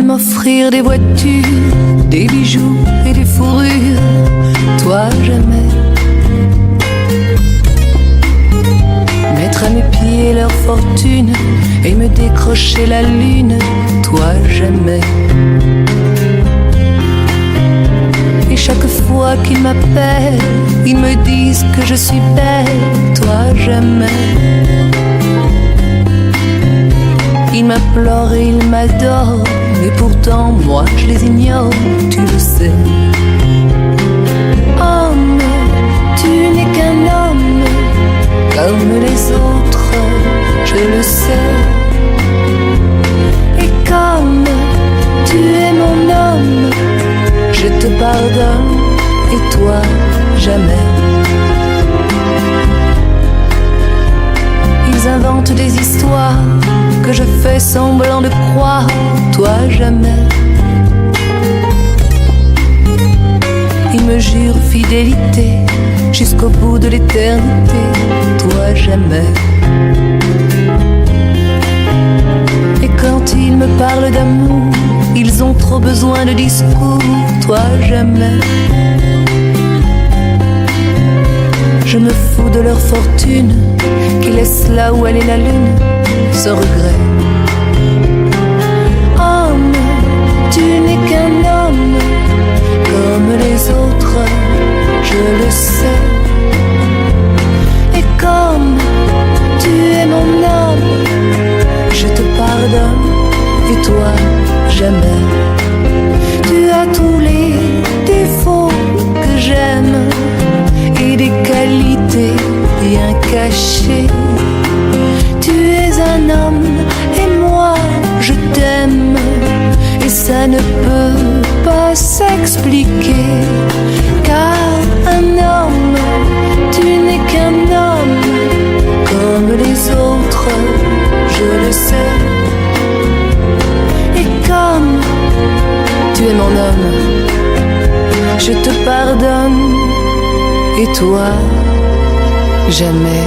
veulent m'offrir des voitures, des bijoux et des fourrures, toi jamais. Mettre à mes pieds leur fortune et me décrocher la lune, toi jamais. Et chaque fois qu'ils m'appellent, ils me disent que je suis belle, toi jamais. Ils m'implorent et ils m'adorent, mais pourtant moi je les ignore, tu le sais. Homme, tu n'es qu'un homme, comme les autres, je le sais. Et comme tu es mon homme, je te pardonne, et toi jamais. Ils inventent des histoires que je fais semblant de croire, toi jamais. Ils me jurent fidélité jusqu'au bout de l'éternité, toi jamais. Et quand ils me parlent d'amour, ils ont trop besoin de discours, toi jamais. Je me fous de leur fortune, qui laisse là où elle est la lune, sans regret. Homme, tu n'es qu'un homme, comme les autres, je le sais. Et comme tu es mon homme, je te pardonne, et toi jamais. Tu as tous les défauts que j'aime et des qualités bien cachées. Tu es un homme et moi je t'aime, et ça ne peut pas s'expliquer. Car un homme, tu n'es qu'un homme, comme les autres, je le sais. Et comme tu es mon homme, je te pardonne, et toi jamais.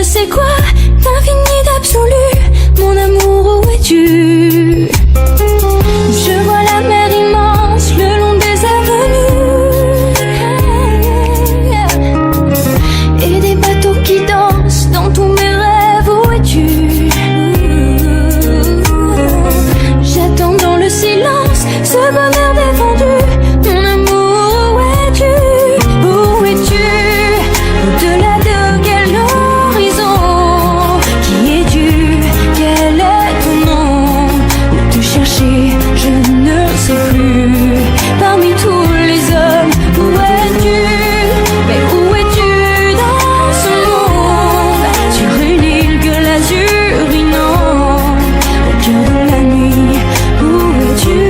sais quoi, d'infini, d'absolu. Mon amour, où es-tu? Je vois la mer immense le long des avenues et des bateaux qui dansent dans tous mes rêves. Où es-tu? J'attends dans le silence ce bonheur défendu. Mon amour, où es-tu? Où es-tu? Au-delà de quel horizon? Qui es-tu? Quel est ton nom? Où te chercher, je ne sais plus. Parmi tous les hommes, où es-tu? Mais où es-tu dans ce monde? Sur une île que l'azur inonde, au cœur de la nuit, où es-tu?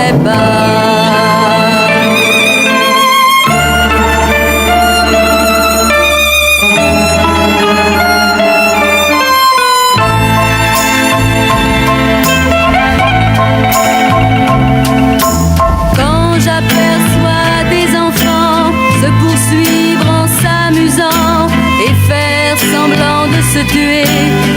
l'oublierai pas. Quand j'aperçois des enfants se poursuivre en s'amusant et faire semblant de se tuer,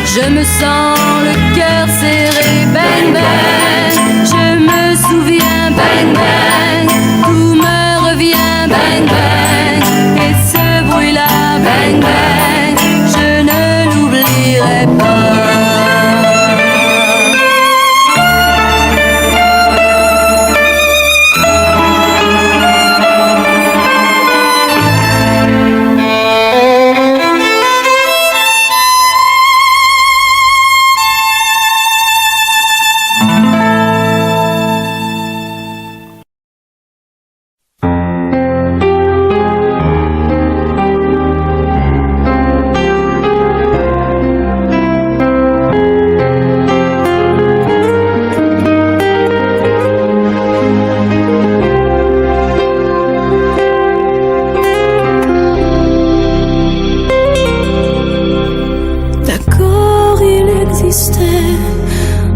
je me sens le cœur serré. Bang bang, je me souviens. Bang bang, tout me revient. Bang bang, et ce bruit-là. Bang bang, je ne l'oublierai pas.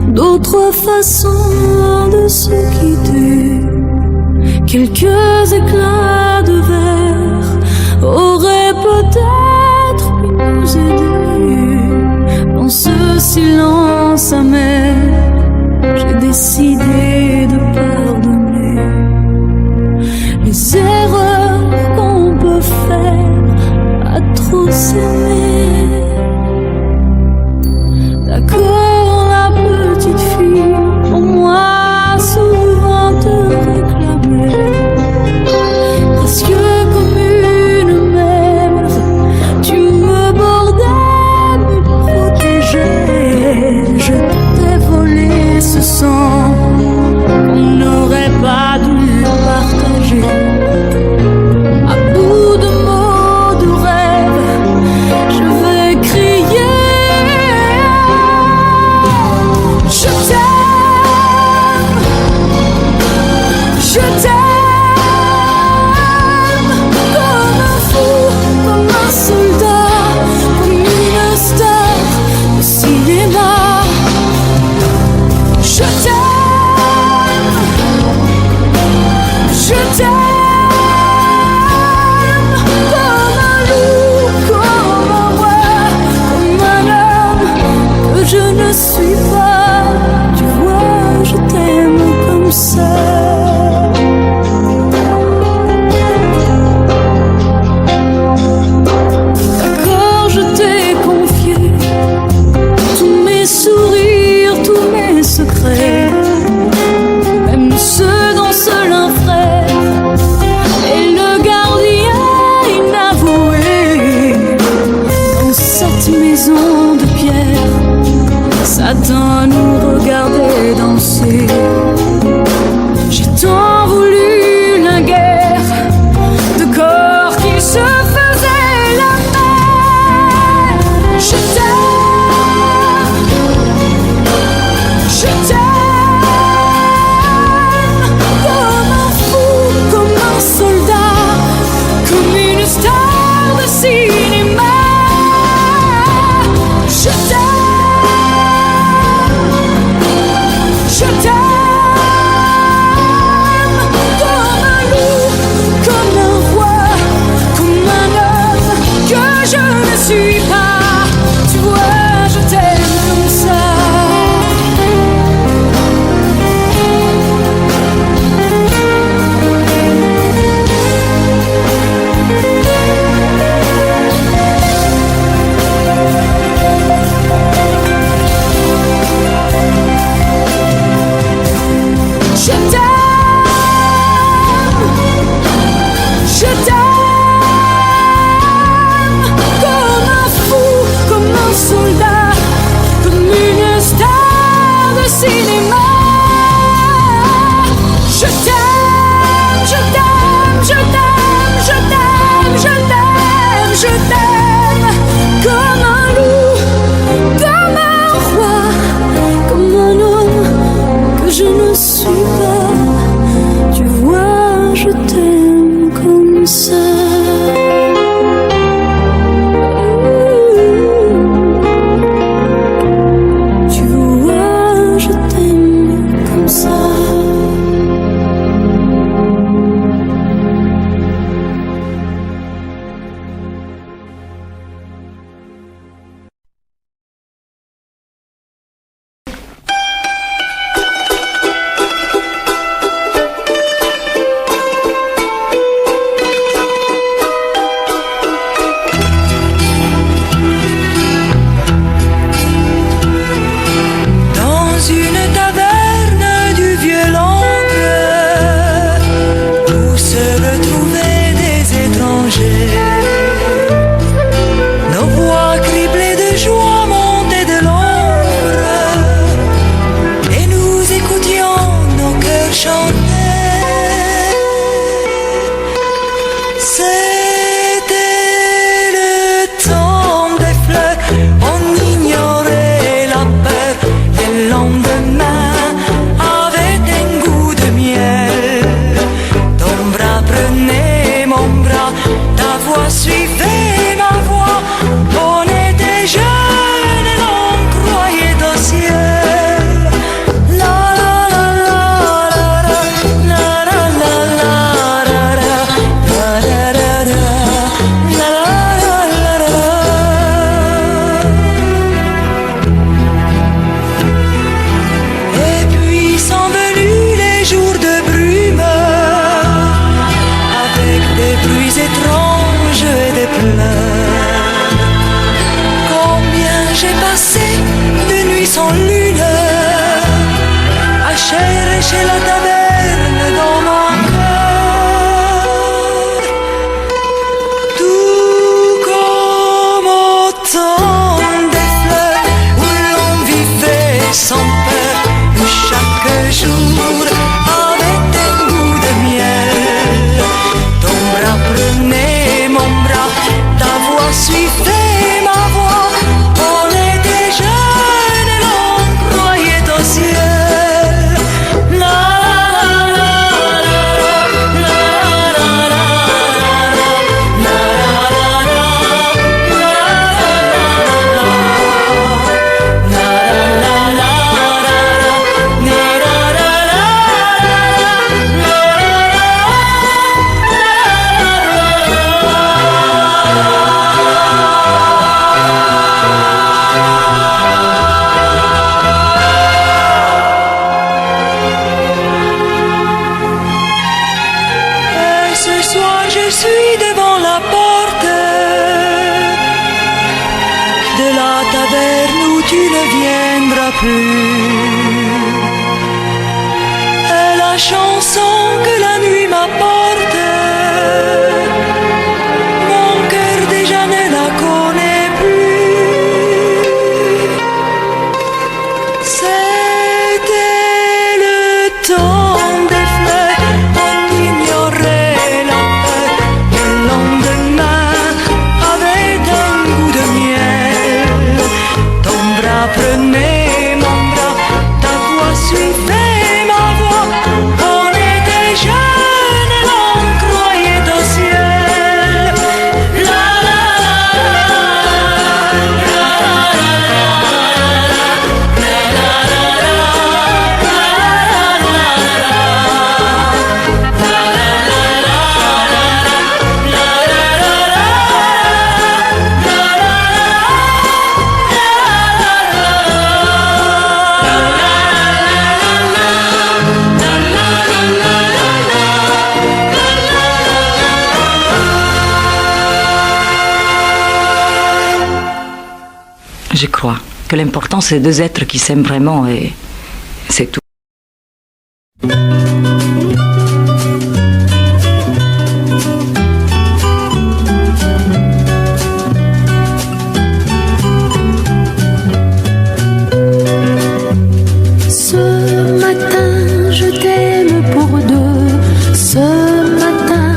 D'autres façons de se quitter, quelques éclats de verre auraient peut-être pu nous aider. Dans ce silence amer, j'ai décidé de pardonner les erreurs qu'on peut faire à trop s'aimer. D'accord, la petite fille, pour moi souvent te réclamait, presque comme une mère, tu me bordais, me protégeais. Je t'ai volé ce sang viendra plus. Et la chanson que la nuit m'apporte, mon cœur déjà ne la connaît plus. C'était le temps des fleurs, on ignorait la peur. Le lendemain avait un goût de miel. Ton bras prenait mon bras, ta voix suivait ma voix. On était jeunes et l'on croyait au ciel. La la Je crois que l'important, c'est deux êtres qui s'aiment vraiment et c'est tout. Ce matin, je t'aime pour deux. Ce matin,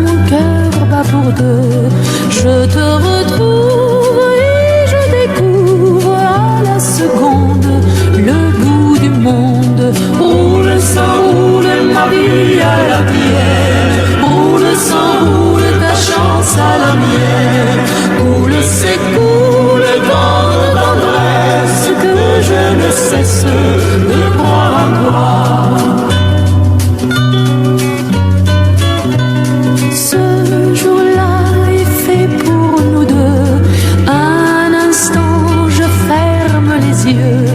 mon cœur bat pour deux. Je te retrouve et je découvre à la seconde le bout du monde. Roule sans roule ma vie à la tienne. Roule sans roule ta chance à la mienne. Coule s'écoule dans de tendresse que je ne cesse de croire en toi. Ce jour-là est fait pour nous deux. Un instant, je ferme les yeux.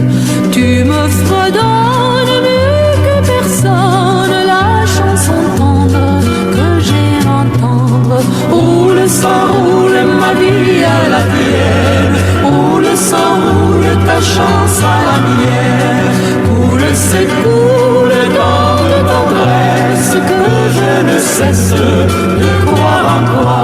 Tu me fredonnes mieux que personne la chanson tendre que j'aime entendre. Roule sans roule ma vie à la tienne. Roule sans roule ta chance à la mienne. Coule s'écoule dans de tendresse que je ne cesse de croire en toi.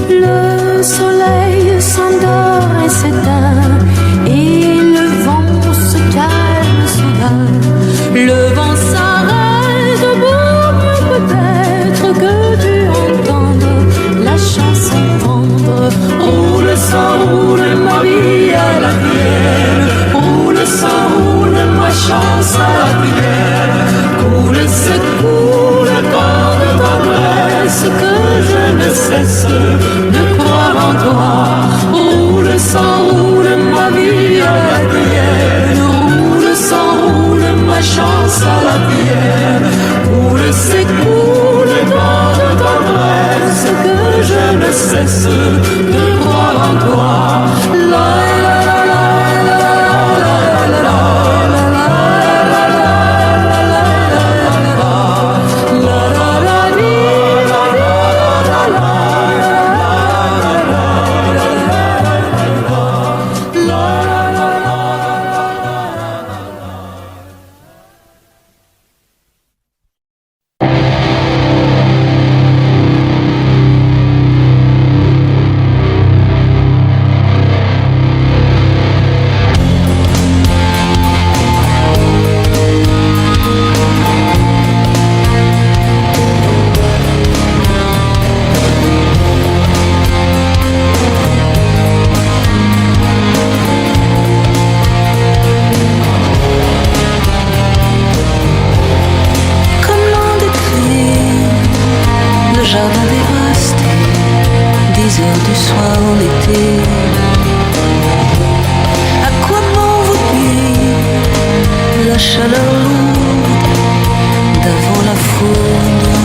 Le soleil s'endort et s'éteint et le vent se calme soudain. Le vent s'arrête pour mieux peut-être que tu entendes la chanson tendre. Roule sans roule ma vie à la tienne. Roule sans roule ma chance à la tienne. Coule s'écoule dans de tendresse que je ne cesse de croire en toi. Roule sans roule ma vie à la tienne. Roule sans roule ma chance à la tienne. Coule s'écoule dans de tendresse que je ne cesse de croire en toi. La la la la la la la jardin dévasté, 10 heures du soir en été. À quoi m'en vaut-il la chaleur lourde d'avant la foudre?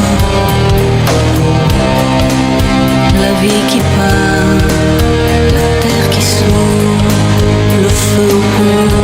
La vie qui part, la terre qui s'ouvre, le feu au poudre.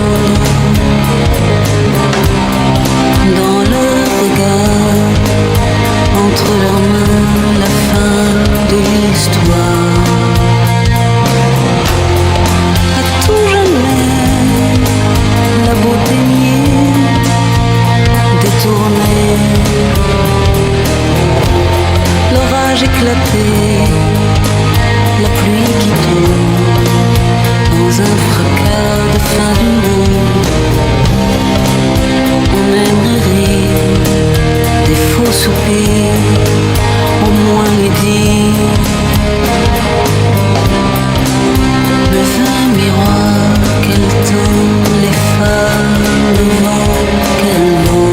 nuages éclatés, la pluie qui tombe dans un fracas de fin du monde. On aimerait rire des faux soupirs, au moins les dire. Mais un miroir qu'elle tombe, les femmes devant qu'elle vont.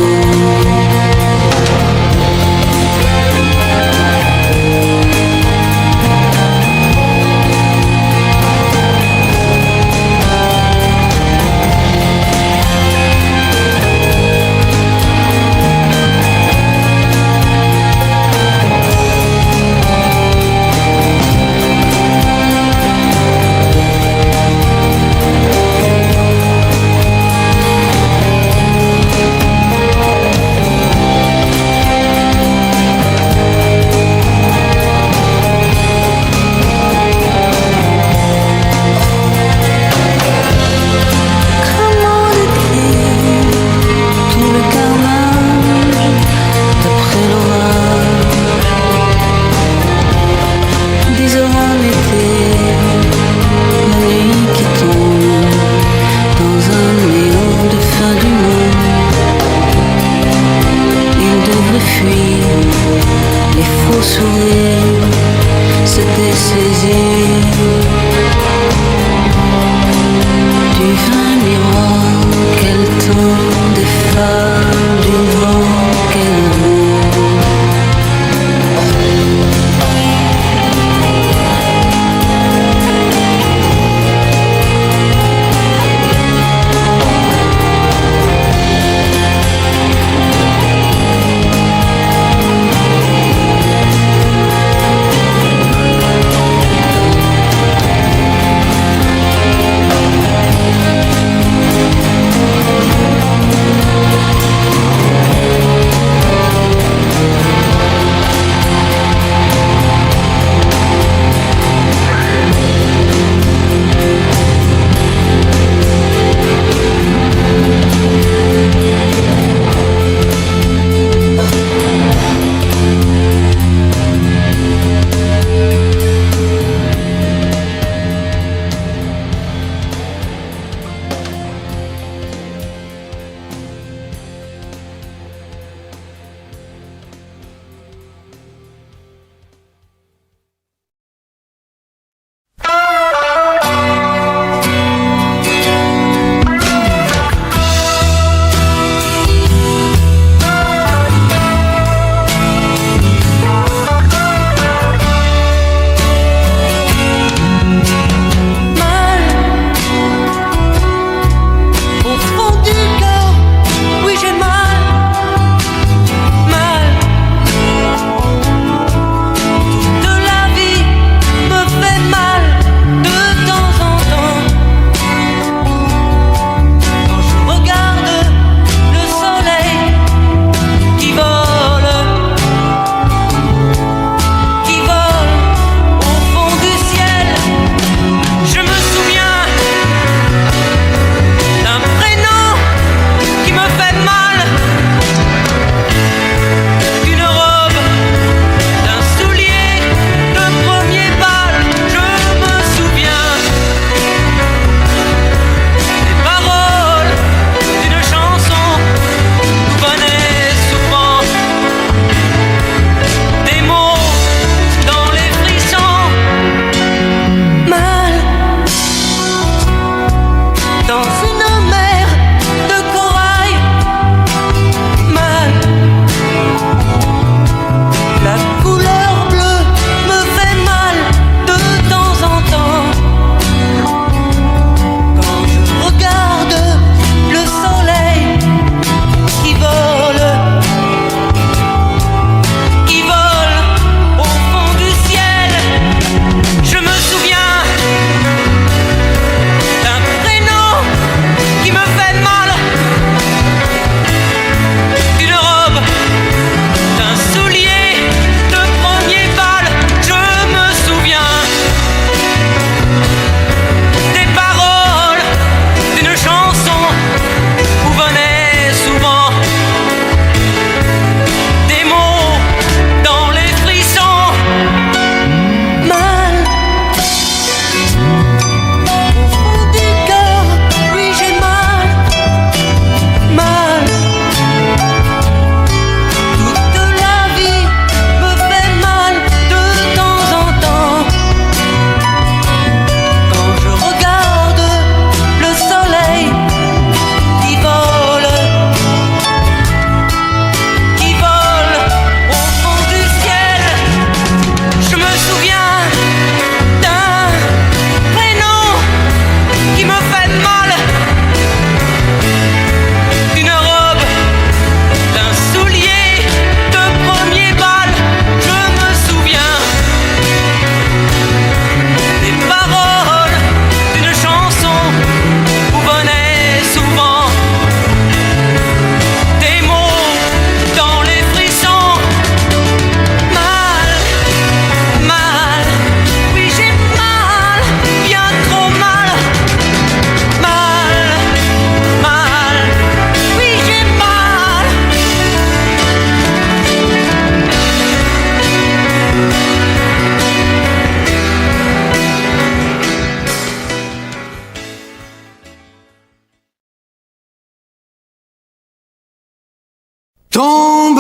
Tombe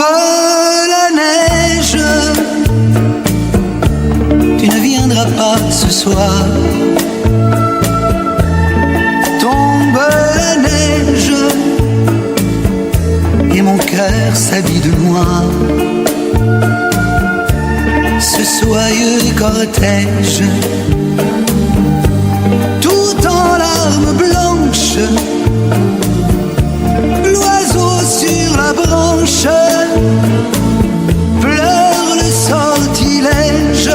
la neige, tu ne viendras pas ce soir. Tombe la neige, et mon cœur s'habille de noir. Ce soyeux cortège, tout en larmes blanches, l'oiseau sur la branche pleure le sortilège.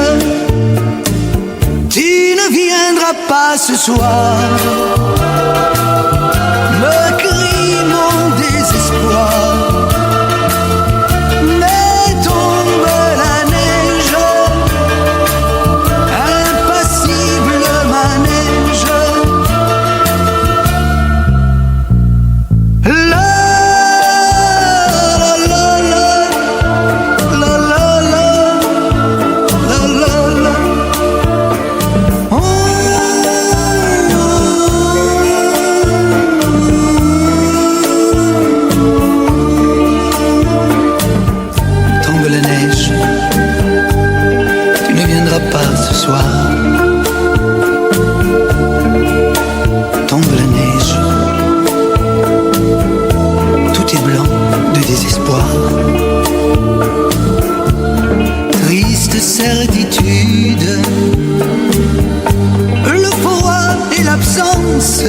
Tu ne viendras pas ce soir, me crie mon désespoir. Mais tombe la neige, impassible manège. La pas ce soir. Tombe la neige, tout est blanc de désespoir. Triste certitude, le froid et l'absence,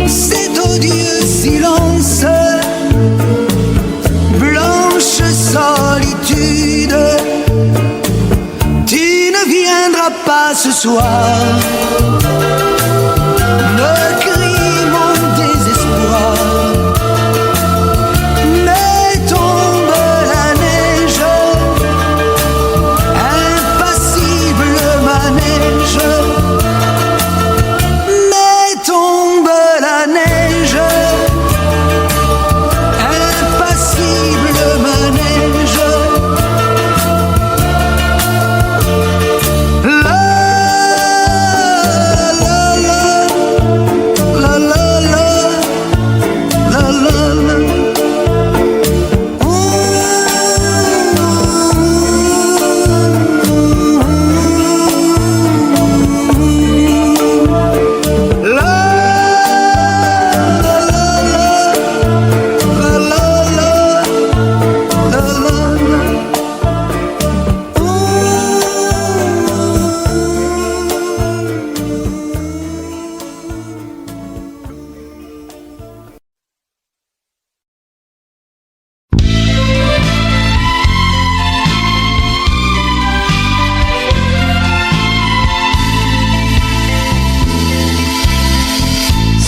cet odieux silence, blanche solitude. Pas ce soir, me crie mon désespoir. Mais tombe la neige, impassible manège. Mais tombe la neige, impassible manège.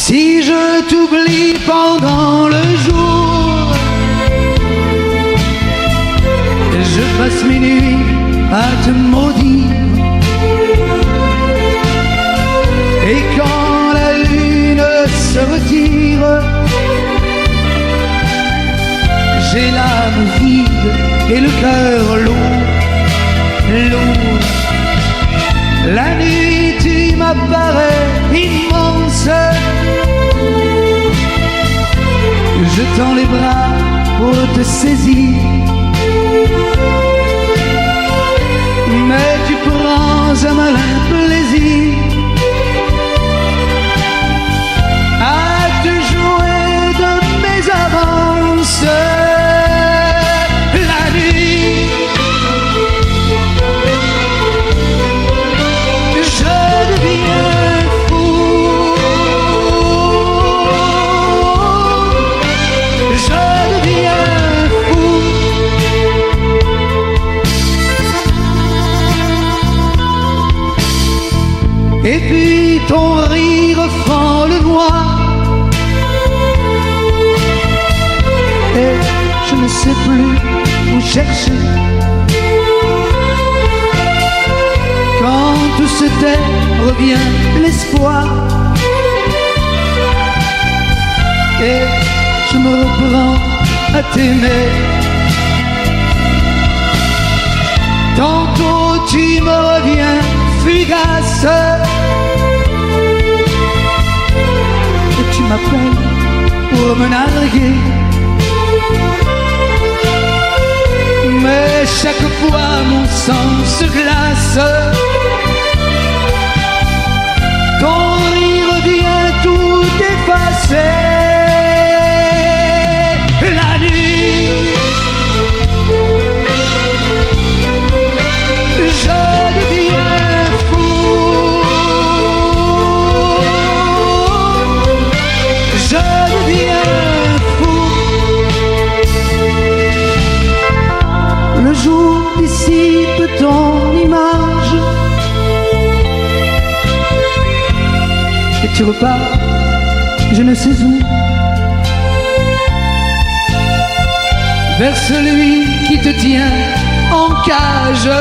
Si je t'oublie pendant le jour, je passe mes nuits à te maudire. Et quand la lune se retire, j'ai l'âme vide et le cœur lourd, lourd. La nuit tu m'apparais immense, je tends les bras pour te saisir, mais tu prends un malin plaisir à te jouer de mes avances. La nuit, je deviens fou, je deviens fou. Et puis ton rire fend le noir, et je ne sais plus où chercher. Quand tout se tait, revient l'espoir, et je me reprends à t'aimer. Tantôt tu me reviens fugace, et tu m'appelles pour me narguer. Mais chaque fois mon sang se glace, ton rire vient tout effacer. La nuit, je deviens fou. Je deviens fou. Le jour dissipe ton image et tu repars, je ne sais où, vers celui qui te tient en cage,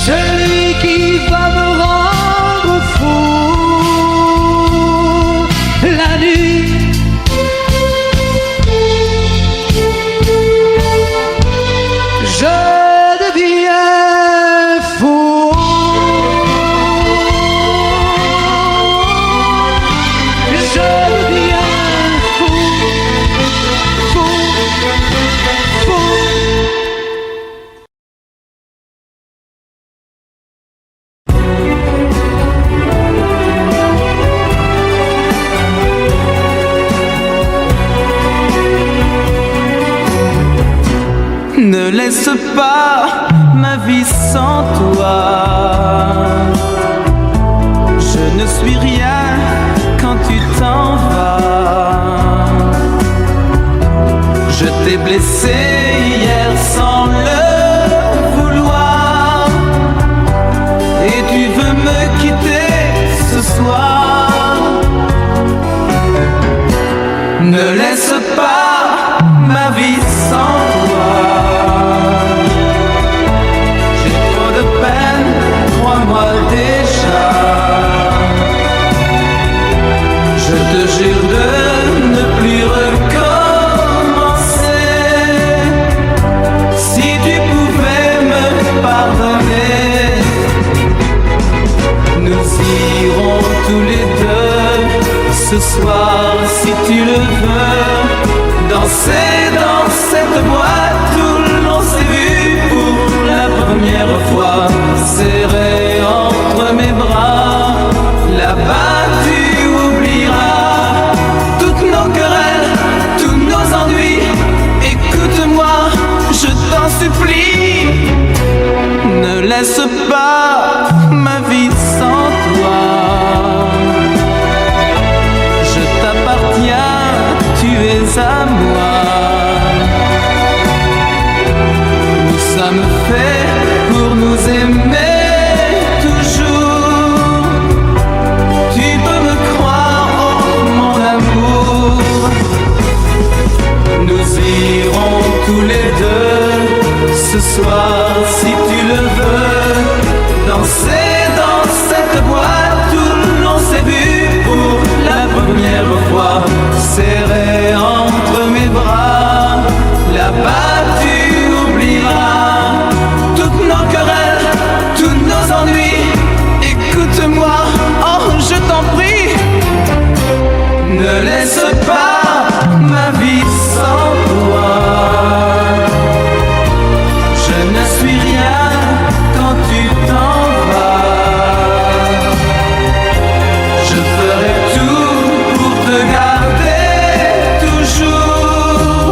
celui qui va me rendre fou. La nuit, je deviens fou. Je deviens fou, fou, fou. Ne laisse pas ma vie sans toi. Je ne suis rien quand tu t'en vas. Je t'ai blessé hier sans le vouloir, et tu veux me quitter ce soir. Ne laisse pas ma vie sans toi. J'ai trop de peine, crois-moi déjà. Je te jure de ne plus recommencer. Si tu pouvais me pardonner, nous irons tous les deux ce soir, si tu le veux, danser dans cette boîte où l'on s'est vu pour la première fois, serré entre mes bras. Là-bas tu oublieras toutes nos querelles, tous nos ennuis. Écoute-moi, je t'en supplie, ne laisse pas ma vie sans toi. Je t'appartiens, tu es à moi. Nous sommes faits pour nous aimer toujours. Tu peux me croire, oh mon amour. Nous irons tous les deux ce soir, si tu le veux, danser dans cette boîte où l'on s'est vu pour la première fois, serré entre mes bras. Là-bas tu oublieras toutes nos querelles, tous nos ennuis. Écoute-moi, oh je t'en prie, ne laisse pas ma vie sans toi. Je ne suis rien quand tu t'en vas. Je ferai tout pour te garder toujours.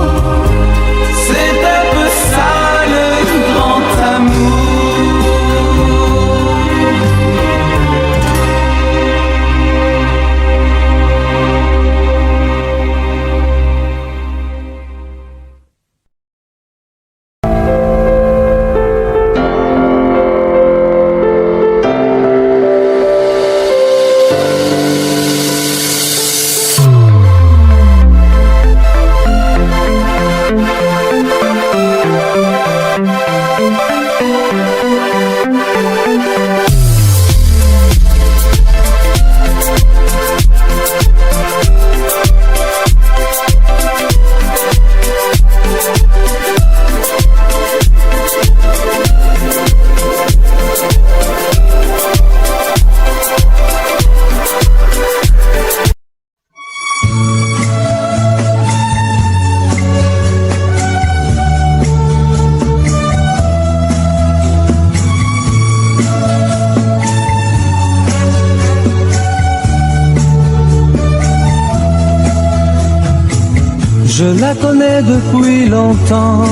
Je la connais depuis longtemps.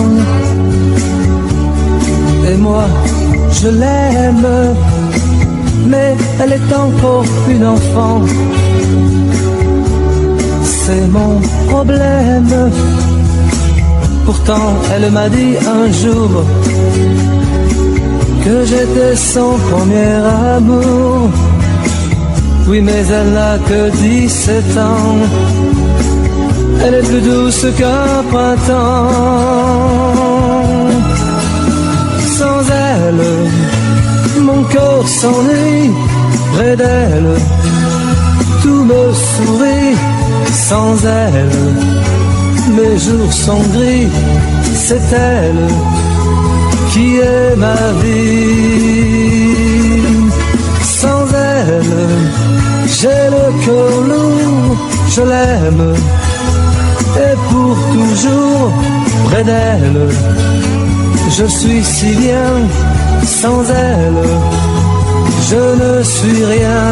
Et moi, je l'aime, mais elle est encore une enfant. C'est mon problème. Pourtant, elle m'a dit un jour que j'étais son premier amour. Oui, mais elle n'a que 17 ans. Elle est plus douce qu'un printemps. Sans elle, mon cœur s'ennuie. Près d'elle, tout me sourit. Sans elle, mes jours sont gris. C'est elle qui est ma vie. Sans elle, j'ai le cœur lourd. Je l'aime, et pour toujours près d'elle. Je suis si bien, sans elle, je ne suis rien.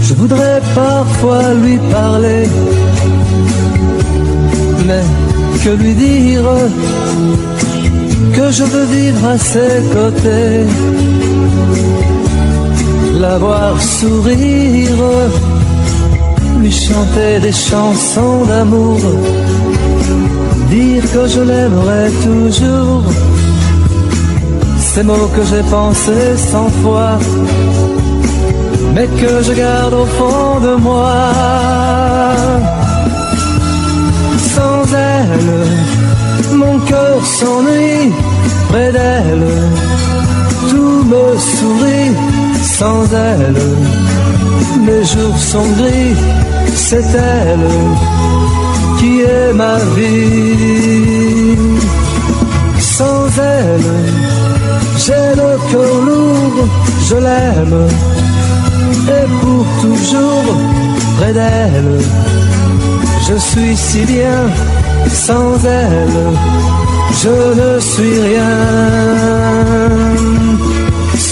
Je voudrais parfois lui parler, mais que lui dire que je veux vivre à ses côtés, la voir sourire, lui chanter des chansons d'amour, dire que je l'aimerai toujours, ces mots que j'ai pensés 100 fois, mais que je garde au fond de moi. Sans elle, mon cœur s'ennuie. Près d'elle, tout me sourit. Sans elle, mes jours sont gris. C'est elle qui est ma vie. Sans elle, j'ai le cœur lourd. Je l'aime, et pour toujours près d'elle. Je suis si bien, sans elle, je ne suis rien.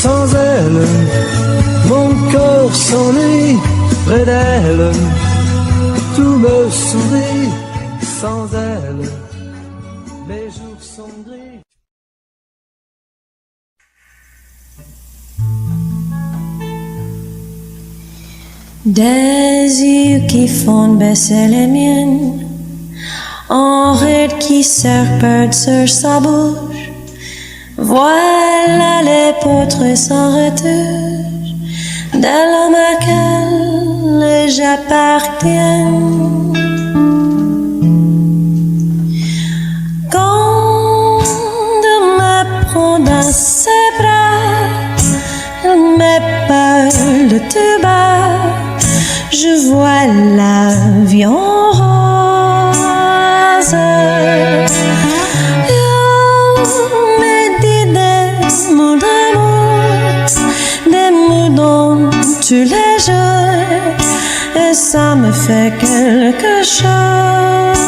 Sans elle, mon cœur s'ennuie. Près d'elle, tout me sourit. Sans elle, mes jours sont gris. Des yeux qui font baisser les miennes, un rire qui serpente sur sa bouche. Voilà les portraits sans retouche de l'homme auquel j'appartiens. Quand il me prend dans ses bras, il me parle de tout bas. Je vois la vie en rose. Il me dit des mots d'amour, des mots dans tous les jours, et ça me fait quelque chose.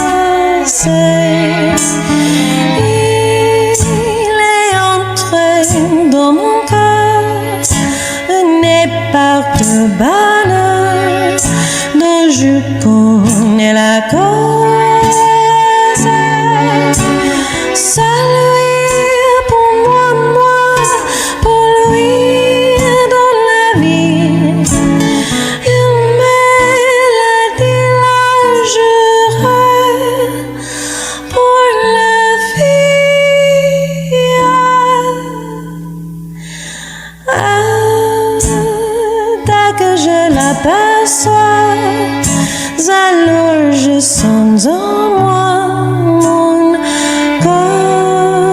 Il est entré dans mon cœur, n'est pas de bonheur dont je connais la cause. C'est lui pour moi, pour lui dans la vie. Il me l'a dit là, juré pour la vie. Dès que je l'aperçois, alors je sens en moi mon corps.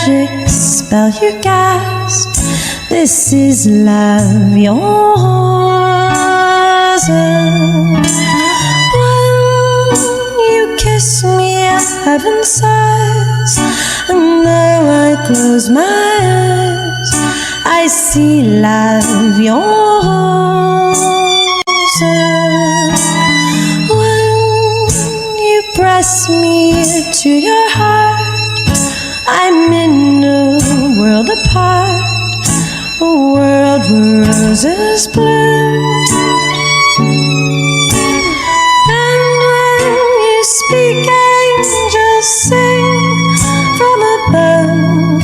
magic spell you cast. This is love, yours. When you kiss me, heaven sighs, and though I close my eyes, I see love, yours. When you press me to your heart, I'm in a world apart, a world where roses bloom. And when you speak, angels sing from above.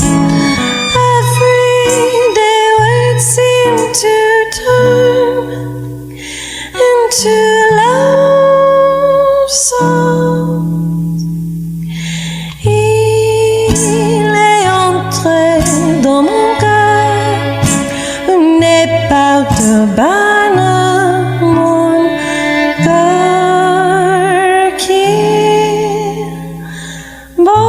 Everyday words seem to turn into love songs. Il est entré dans mon cœur une épave de banane, mon cœur qui bat.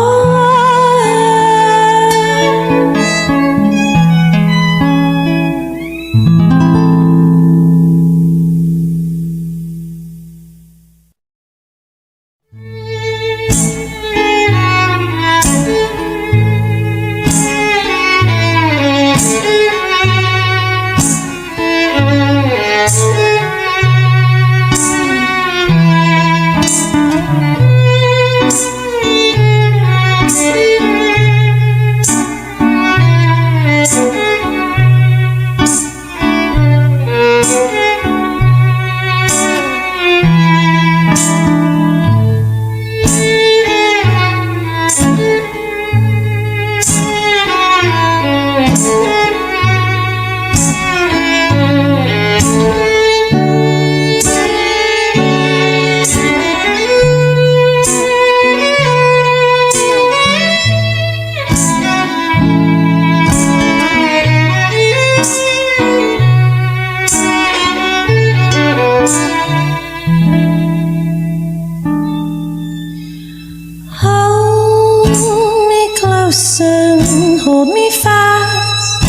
Hold me fast,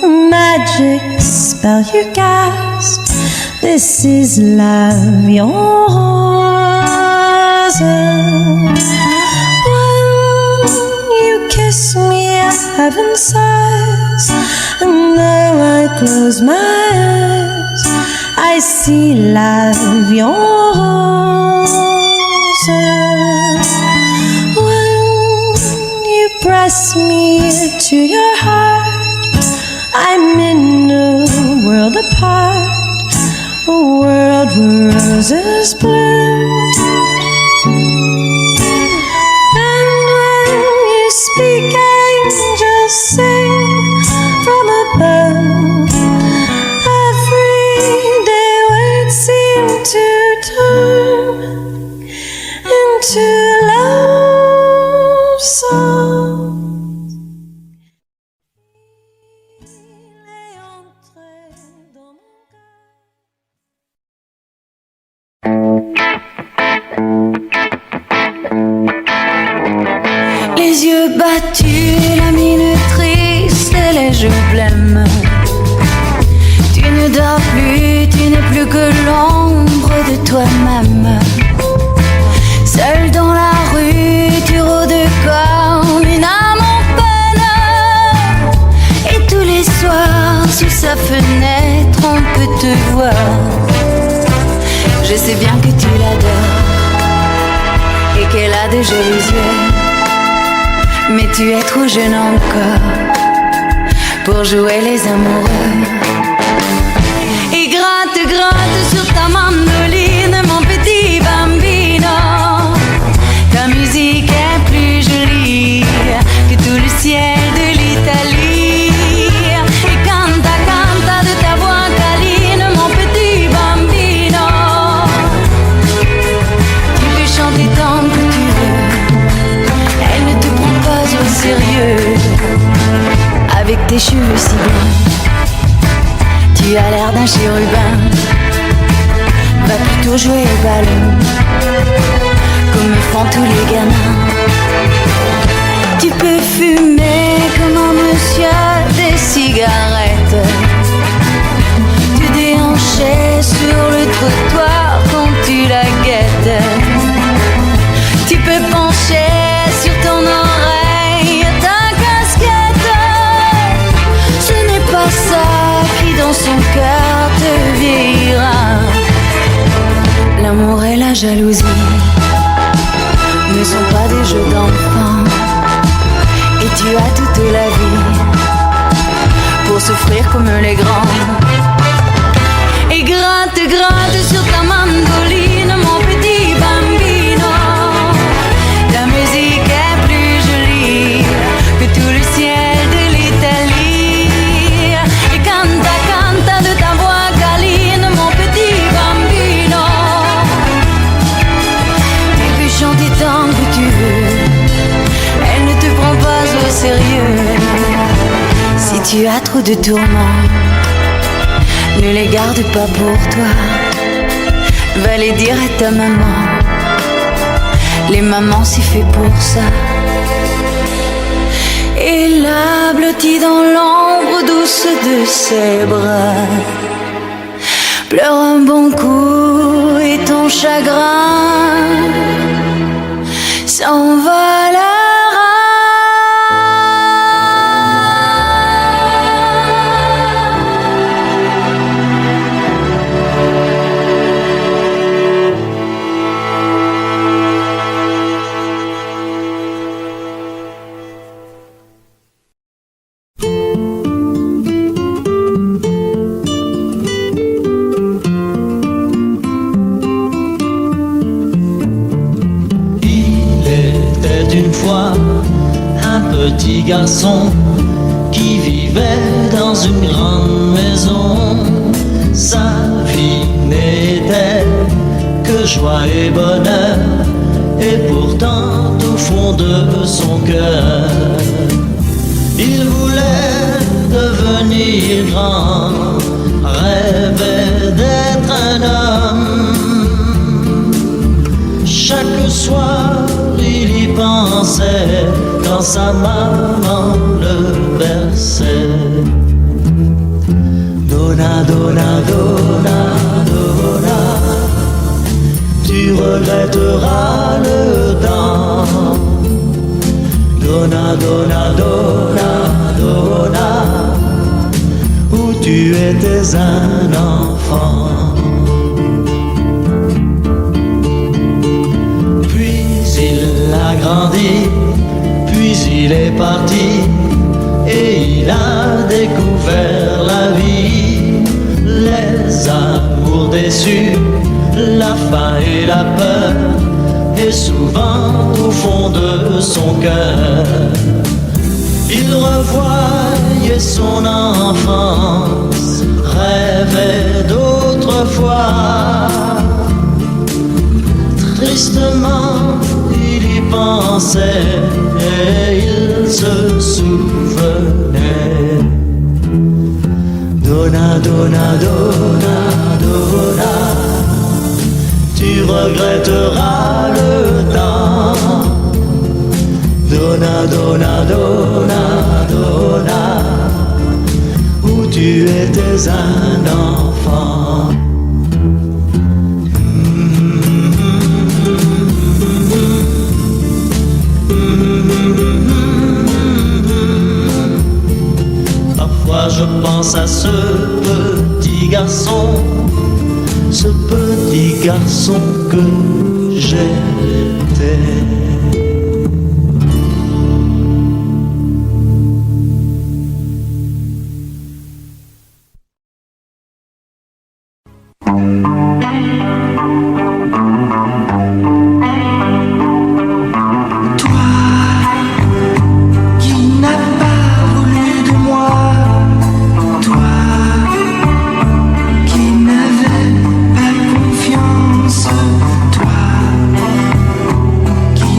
a magic spell you cast. This is love, yours. When you kiss me, heaven sighs, and though I close my eyes, I see love, yours. Press me to your heart, I'm in a world apart, a world where roses bloom. And when you speak, angels sing from above. Everyday words seem to turn into love songs. Les yeux battus, la mine triste et les joues blêmes. Tu ne dors plus, tu n'es plus que l'ombre de toi-même. Seul dans la rue, tu rôdes comme une âme en peine. Et tous les soirs, sous sa fenêtre, on peut te voir. Je sais bien que tu l'adores et qu'elle a de jolis yeux. Mais tu es trop jeune encore pour jouer les amoureux. Et gratte, gratte sur ta mandoline, mon petit bambino. Ta musique est plus jolie que tout le ciel de l'Italie. Et canta, canta de ta voix câline, mon petit bambino. Tu peux chanter tant que tu veux, elle ne te prend pas au sérieux. Avec tes cheveux si blancs, tu as l'air d'un chérubin. Va plutôt jouer au ballon, comme font tous les gamins. Tu peux fumer jalousie ne sont pas des jeux d'enfants. Et tu as toute la vie pour souffrir comme les grands. Et gratte, gratte sur ta mandoline, mon petit bambino. Ta musique est plus jolie que tout le ciel de l'Italie. Et canta, canta de ta voix câline, mon petit bambino. Tu peux chanter tant que tu veux, elle ne te prend pas au sérieux. Si tu as trop de tourments, ne les garde pas pour toi. Va les dire à ta maman. Les mamans c'est fait pour ça. Et là, blotti dans l'ombre douce de ses bras, pleure un bon coup et ton chagrin s'en va là. Un petit garçon qui vivait dans une grande maison. Sa vie n'était que joie et bonheur, et pourtant au fond de son cœur, il voulait devenir grand, rêvait d'être un homme. Chaque soir il y pensait quand sa maman le berçait. Donna, donna, donna, donna, tu regretteras le temps. Donna, donna, donna, donna, où tu étais un enfant. Grandi, puis il est parti et il a découvert la vie, les amours déçus, la faim et la peur, et souvent au fond de son cœur, il revoyait son enfance, rêvait d'autrefois. Tristement il y pensait et il se souvenait. Donna, donna, donna, donna, tu regretteras le temps. Donna, donna, donna, donna, où tu étais un enfant. Parfois je pense à ce petit garçon que j'étais. Qui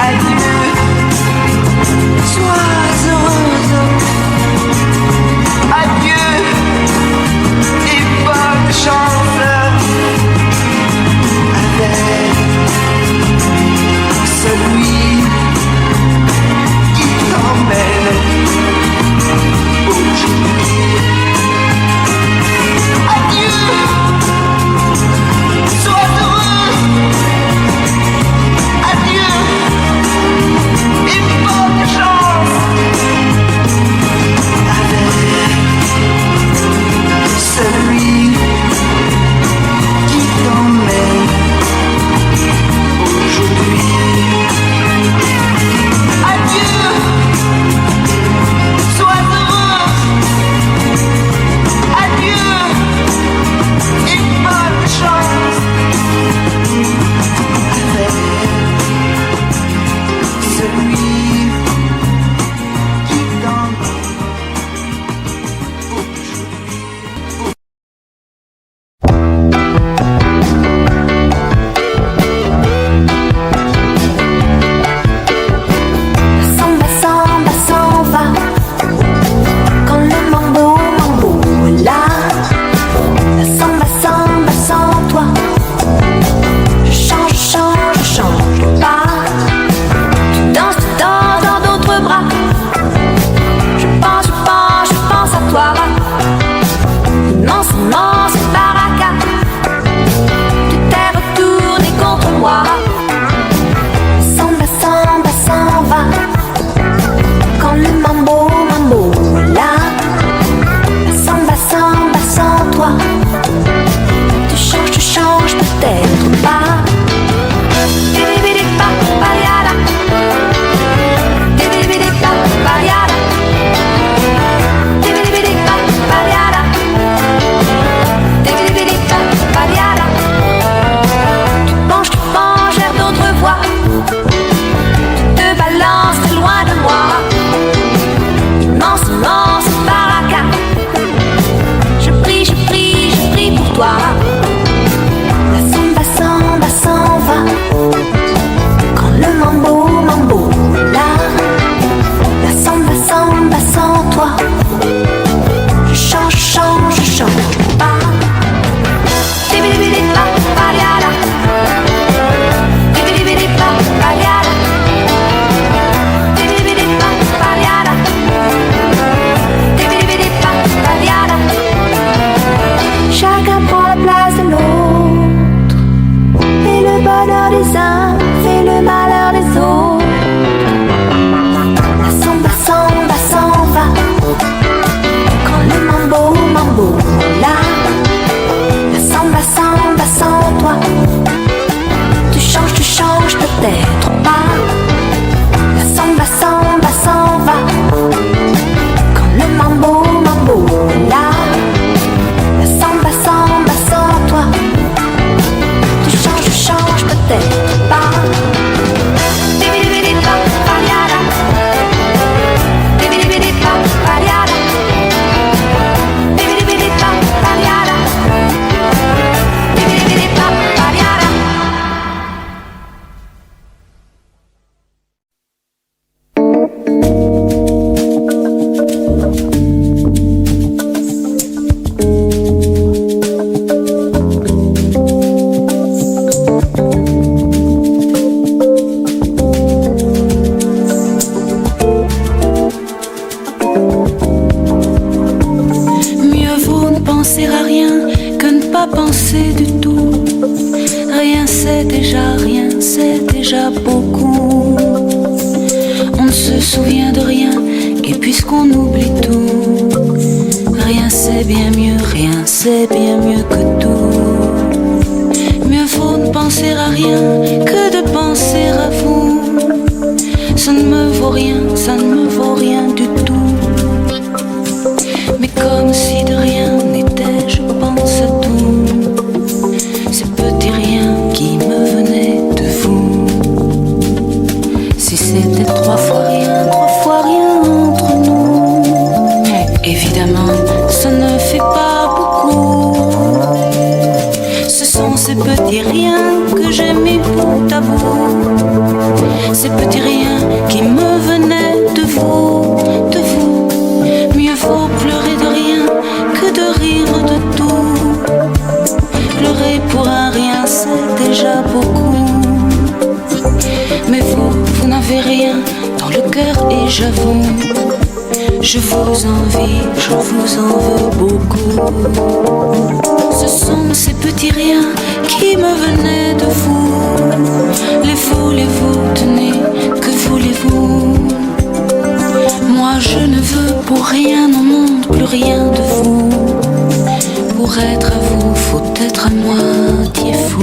Adieu, sois heureuse. Adieu et bonne chance avec celui qui t'emmène aujourd'hui. Adieu, sois heureux. Adieu et bonne chance avec celui qui t'emmène aujourd'hui. Adieu, sois heureux. Adieu et bonne chance avec celui qui t'emmène aujourd'hui. Samba, samba, s'en va. Quand le mambo, mambo est là. La samba, samba, sans toi. Je change, je change, je change pas. Tu danses dans d'autres bras. Je pense, je pense, je pense à toi. Immense, immense baraka. Tu t'es retourné contre moi. Samba, samba, s'en va. Quand le mambo, mambo est là. Samba, samba, sans toi. Tu changes peut-être pas. Dibidi-bidi-ba, ba-yada. Dibidi-bidi-ba, ba-yada. Dibidi-bidi-ba, ba-yada. Dibidi-bidi-ba, ba-yada. Tu penches vers d'autres voies. Tu te balances très loin de moi. Immense, immense baraka. Je prie, je prie, je prie pour toi. La samba, samba, s'en va. Quand le mambo, mambo est là. La samba, samba, sans toi. Je change, change, je change pas. Dibidi-bidi-ba, ba-yada. Dibidi-bidi-ba, ba-yada. Dibidi-bidi-ba, ba-yada. Dibidi-bidi-ba, ba-yada. Chacun prend la place de l'autre. Et le bonheur des uns fait le malheur des autres. La samba, samba, s'en va. Quand le mambo, mambo est là. La samba, samba, sans toi. Tu changes peut-être pas. La samba, samba, s'en va. Quand le mambo, mambo est là. La samba, samba, sans toi. Tu changes peut-être pas. Dibidi-bidi-ba, ba-yada. Dibidi-bidi-ba, ba-yada. Dibidi-bidi-ba, ba-yada. Dibidi-bidi-ba, ba-yada. Mieux vaut ne penser à rien que ne pas penser du tout. Rien c'est déjà beaucoup. On ne se souvient de rien, et puisqu'on oublie tout, rien c'est bien mieux que tout. Mieux vaut ne penser à rien que de penser à vous. Ça ne me vaut rien du tout. Mais comme si de rien n'était, je pense à tout. Ces petits riens qui me venaient de vous. Si c'était trois fois rien entre nous. Évidemment, ça ne fait pas beaucoup. Ce sont ces petits riens que j'ai mis pour à vous. Ces petits riens qui me venaient de vous, de vous. Mieux vaut pleurer de rien que de rire de tout. Pleurer pour un rien, c'est déjà beaucoup. Mais vous n'avez rien dans le cœur et j'avoue, je vous envie, je vous en veux beaucoup. Ce sont ces petits riens qui me venaient de vous. Les vous, tenez, que voulez-vous? Moi je ne veux pour rien au monde, plus rien de vous. Pour être à vous, faut être à moitié fou.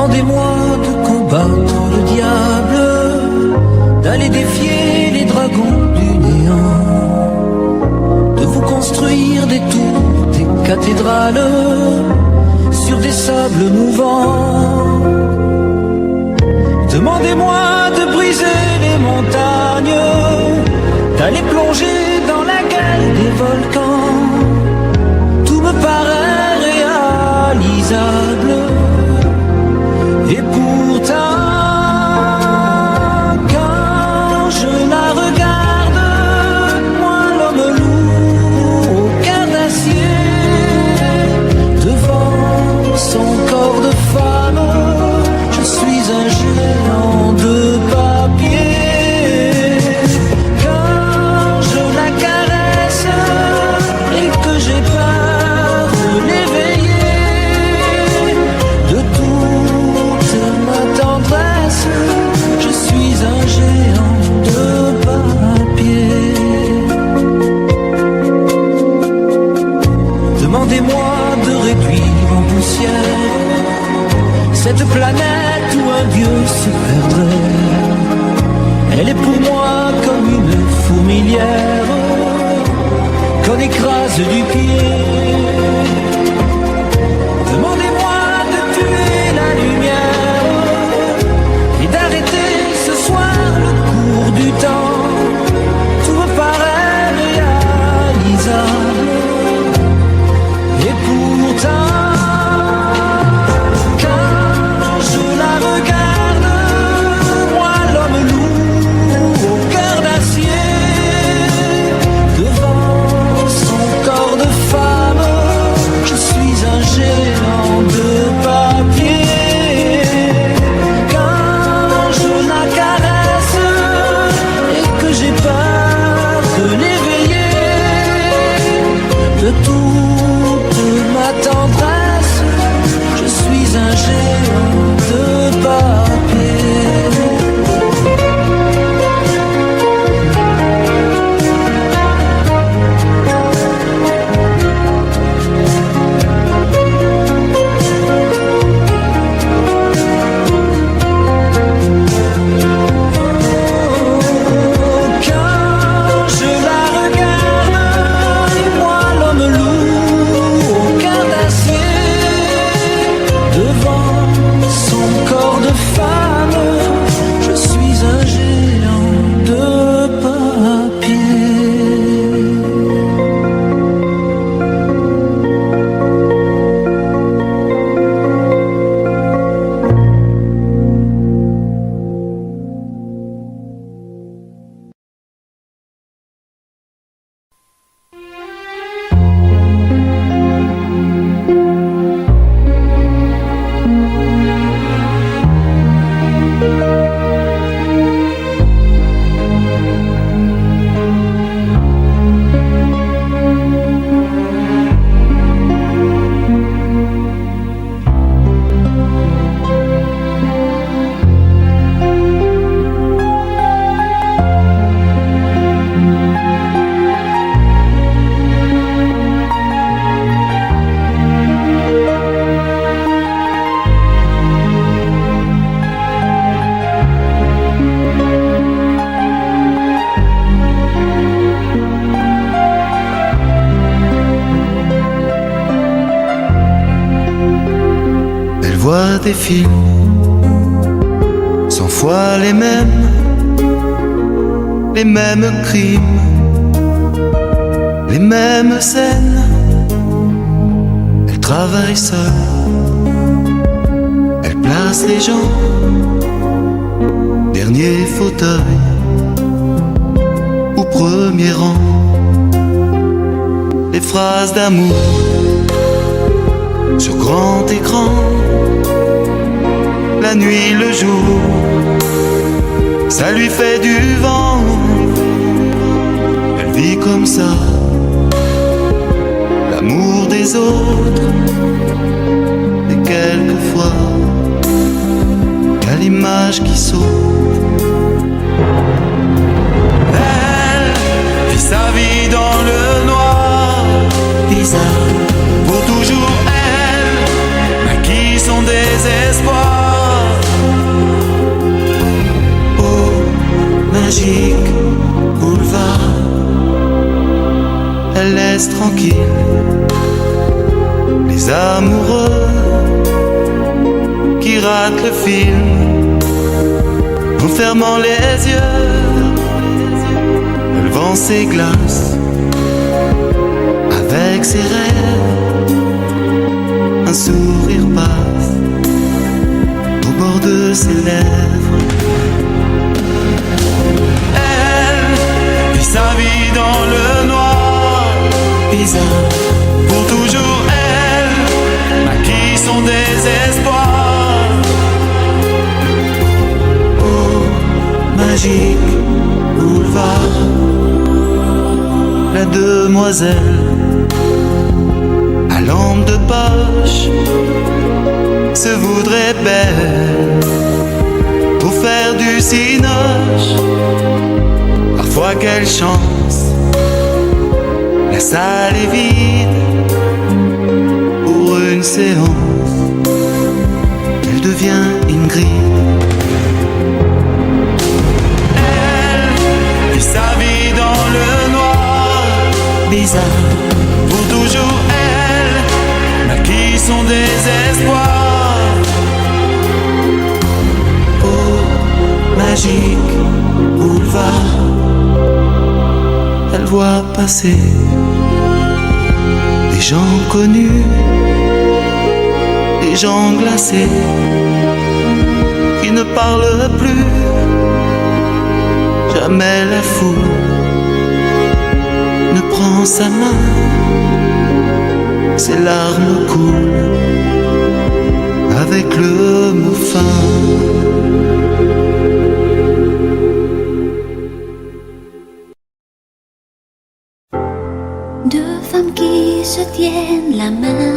Demandez-moi de combattre le diable, d'aller défier les dragons du néant, de vous construire des tours, des cathédrales sur des sables mouvants. Demandez-moi de briser les montagnes, d'aller plonger dans la gueule des volcans. Tout me paraît réalisable. Et pourtant, quand je la regarde, moi l'homme lourd au cœur d'acier, devant son corps de femme, je suis un géant de papier. Quand je la caresse et que j'ai peur de l'éveiller, de toute ma tendresse, je suis un géant de papier. Demandez-moi de réduire en poussière cette planète où un dieu se perdrait. Elle est pour moi comme une fourmilière qu'on écrase du pied. Demandez-moi de tuer la lumière et d'arrêter ce soir le cours du temps. Tout me paraît réalisable. Et pourtant, quand je la regarde, moi l'homme lourd au cœur d'acier, devant son corps de femme, je suis un géant de papier. Quand je la caresse et que j'ai peur de l'éveiller, de toute ma tendresse, je suis un géant de papier. Quand je la regarde, moi l'homme lourd au cœur d'acier, devant son corps de femme, je suis un géant de papier. Elle voit des films 100 fois les mêmes crimes, les mêmes scènes. Elle travaille seule, elle place les gens, dernier fauteuil ou premier rang. Les phrases d'amour sur grand écran, la nuit, le jour, ça lui fait du vent. Elle vit comme ça, l'amour des autres. Et quelquefois, y a l'image qui saute. Elle vit sa vie dans le noir, bizarre. Pour toujours elle, naquit son désespoir. tranquille, les amoureux qui ratent le film en fermant les yeux. Le vent s'églace avec ses rêves, un sourire passe au bord de ses lèvres. Elle vit sa vie dans le noir, bizarre, pour toujours elle maquille son désespoir. Oh, magique boulevard, la demoiselle à lampe de poche se voudrait belle pour faire du cinoche. Parfois quelle chance, la salle est vide. Pour une séance, elle devient Ingrid. Elle vit sa vie dans le noir, bizarre, pour toujours elle maquille son désespoir. Oh, magique boulevard, elle voit passer des gens connus, des gens glacés qui ne parlent plus. Jamais la foule ne prend sa main, ses larmes coulent avec le mot fin. Deux femmes qui se tiennent la main,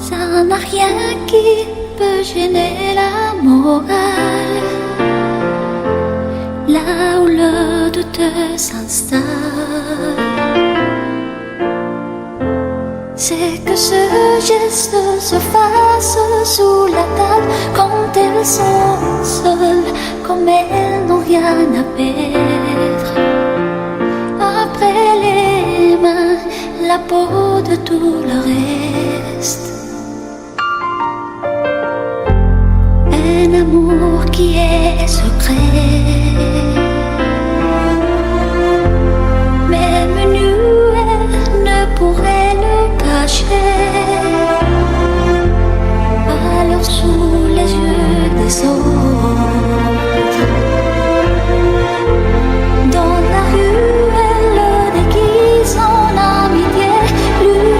ça n'a rien qui peut gêner la morale. Là où le doute s'installe, c'est que ce geste se fasse sous la table quand elles sont seules, comme elles n'ont rien à perdre. Après les mains, la peau de tout le reste. Un amour qui est secret, même nu, elle ne pourrait le cacher. Alors sous les yeux des autres, dans la rue, elle le déguise en amitié.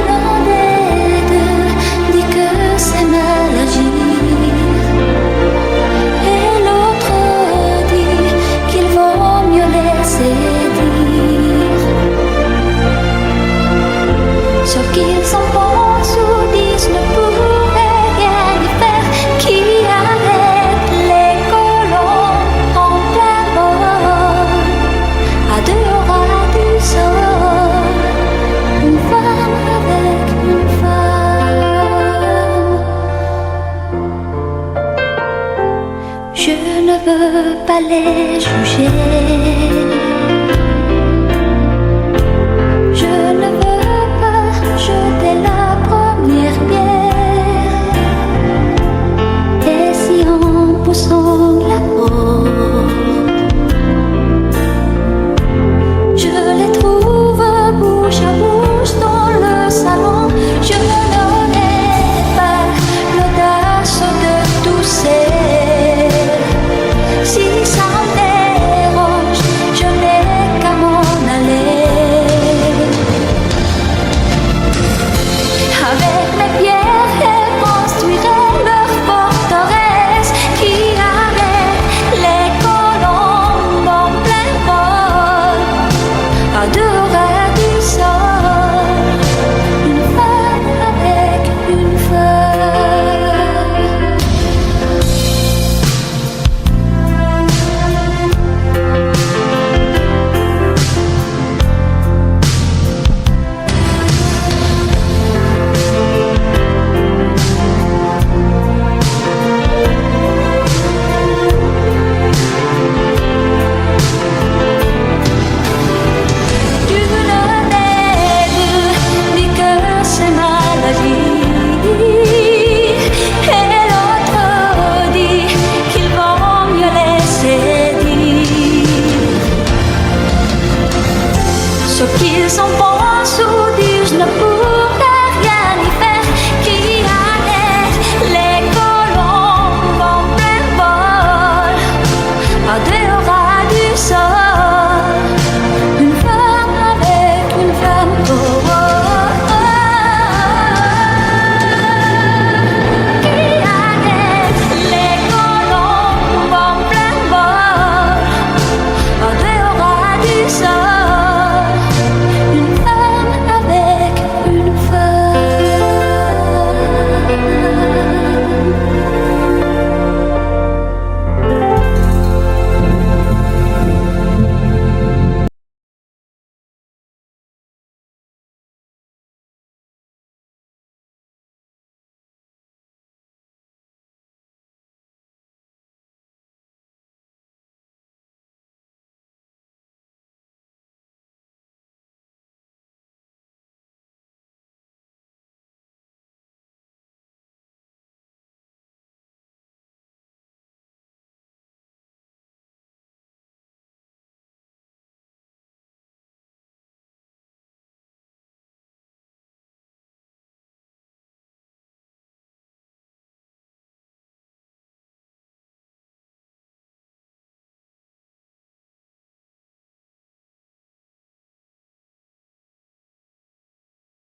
L'un des deux dit que c'est mal agi, et l'autre dit qu'il vaut mieux laisser dire ce qu'ils en pensent ou disent ne pourrait rien y faire. Qui arrête les colons en plein vol, à deux ras du sol, une femme avec une femme. Je ne veux pas les juger,